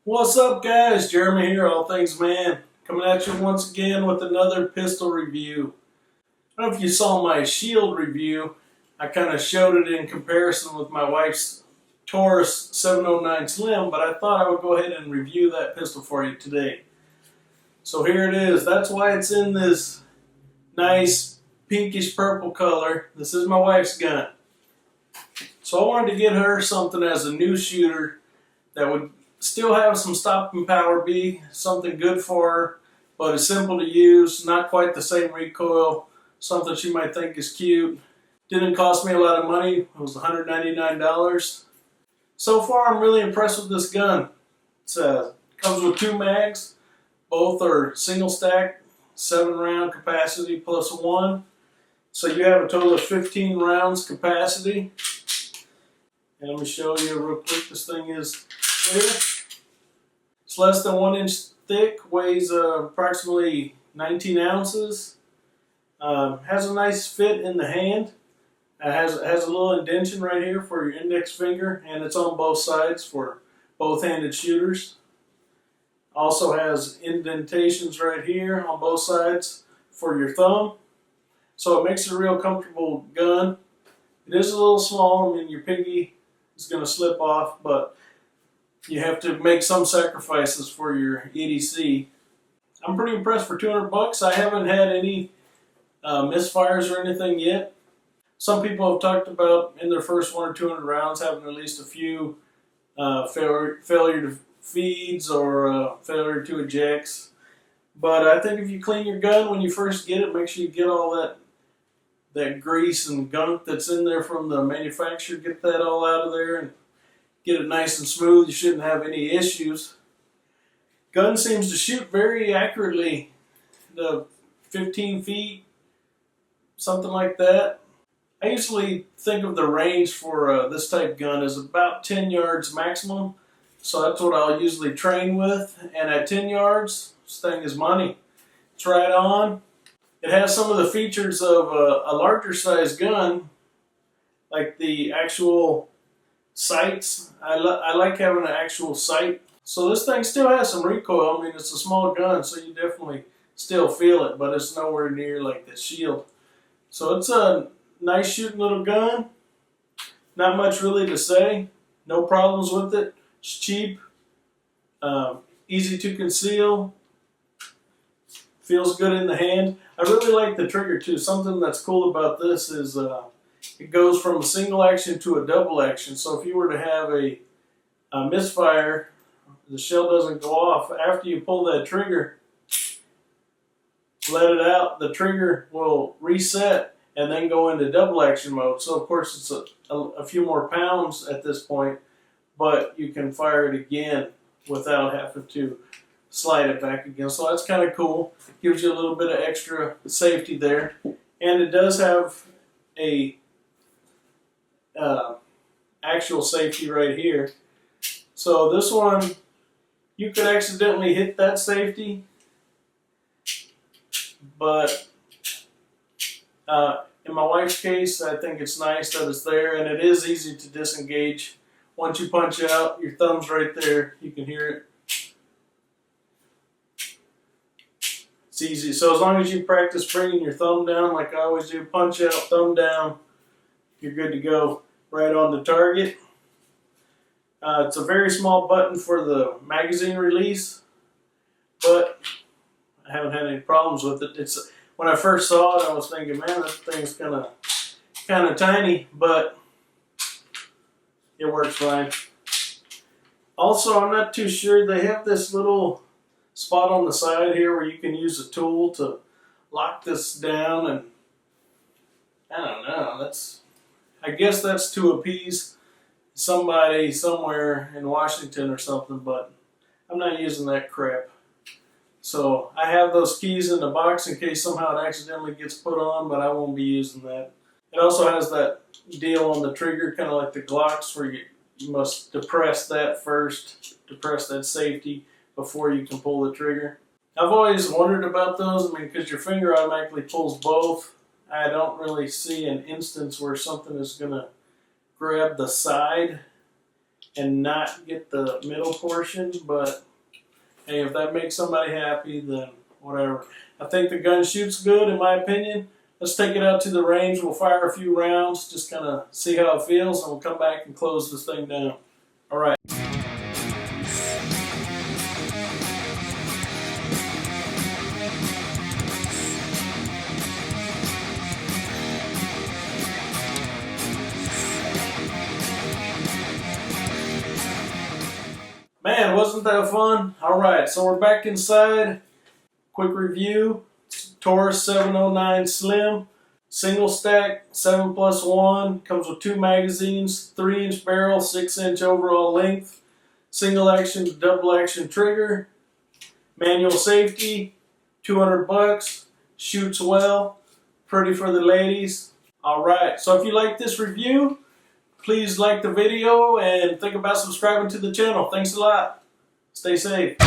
What's up, guys? Jeremy here, All Things Man, coming at you once again with another pistol review. I don't know if you saw my shield review. I kind of showed it in comparison with my wife's Taurus 709 Slim, but I thought I would go ahead and review that pistol for you today. So here it is. That's why it's in this nice pinkish purple color. This is my wife's gun. So I wanted to get her something as a new shooter that would still have some stopping power, be something good for her, but it's simple to use, not quite the same recoil, something she might think is cute. Didn't cost me a lot of money, it was $199. So far I'm really impressed with this gun. It comes with two mags, both are single stack, 7-round capacity plus one. So you have a total of 15 rounds capacity. And let me show you real quick, this thing is clear. It's less than 1 inch thick, weighs approximately 19 ounces. Has a nice fit in the hand. It has a little indentation right here for your index finger, and it's on both sides for both-handed shooters. Also has indentations right here on both sides for your thumb. So it makes it a real comfortable gun. It is a little small. I mean, your pinky is going to slip off, but you have to make some sacrifices for your EDC. I'm pretty impressed for 200 bucks. I haven't had any misfires or anything yet. Some people have talked about in their first 1 or 200 rounds having at least a few failure to feeds or failure to ejects. But I think if you clean your gun when you first get it, make sure you get all that grease and gunk that's in there from the manufacturer, get that all out of there and get it nice and smooth. You shouldn't have any issues. Gun seems to shoot very accurately, the 15 feet, something like that. I usually think of the range for this type gun as about 10 yards maximum. So that's what I'll usually train with. And at 10 yards, this thing is money. It's right on. It has some of the features of a larger size gun, like the actual sights. I like having an actual sight. So this thing still has some recoil. I mean, it's a small gun, so you definitely still feel it, but it's nowhere near like the shield. So it's a nice shooting little gun. Not much really to say. No problems with it. It's cheap, easy to conceal, feels good in the hand. I really like the trigger too. Something that's cool about this is it goes from a single action to a double action. So if you were to have a misfire, the shell doesn't go off. After you pull that trigger, let it out, the trigger will reset and then go into double action mode. So of course it's a few more pounds at this point, but you can fire it again without having to slide it back again. So that's kind of cool. Gives you a little bit of extra safety there. And it does have a actual safety right here. So this one, you could accidentally hit that safety, but in my wife's case, I think it's nice that it's there, and it is easy to disengage. Once you punch out, your thumb's right there. You can hear it. It's easy. So as long as you practice bringing your thumb down like I always do, punch out, thumb down, you're good to go. Right on the target. It's a very small button for the magazine release, but I haven't had any problems with it. When I first saw it, I was thinking, man, this thing's kind of tiny, but it works fine. Also, I'm not too sure. They have this little spot on the side here where you can use a tool to lock this down, and I don't know. I guess that's to appease somebody somewhere in Washington or something, but I'm not using that crap. So I have those keys in the box in case somehow it accidentally gets put on, but I won't be using that. It also has that deal on the trigger, kind of like the Glocks, where you must depress that first, depress that safety before you can pull the trigger. I've always wondered about those. I mean, because your finger automatically pulls both. I don't really see an instance where something is going to grab the side and not get the middle portion, but hey, if that makes somebody happy, then whatever. I think the gun shoots good, in my opinion. Let's take it out to the range. We'll fire a few rounds, just kind of see how it feels, and we'll come back and close this thing down. All right. Man, wasn't that fun? All right, so we're back inside. Quick review. Taurus 709 Slim. Single stack, 7+1. Comes with 2 magazines, 3-inch barrel, 6-inch overall length. Single action to double action trigger. Manual safety, 200 bucks. Shoots well. Pretty for the ladies. All right, so if you like this review, please like the video and think about subscribing to the channel. Thanks a lot. Stay safe.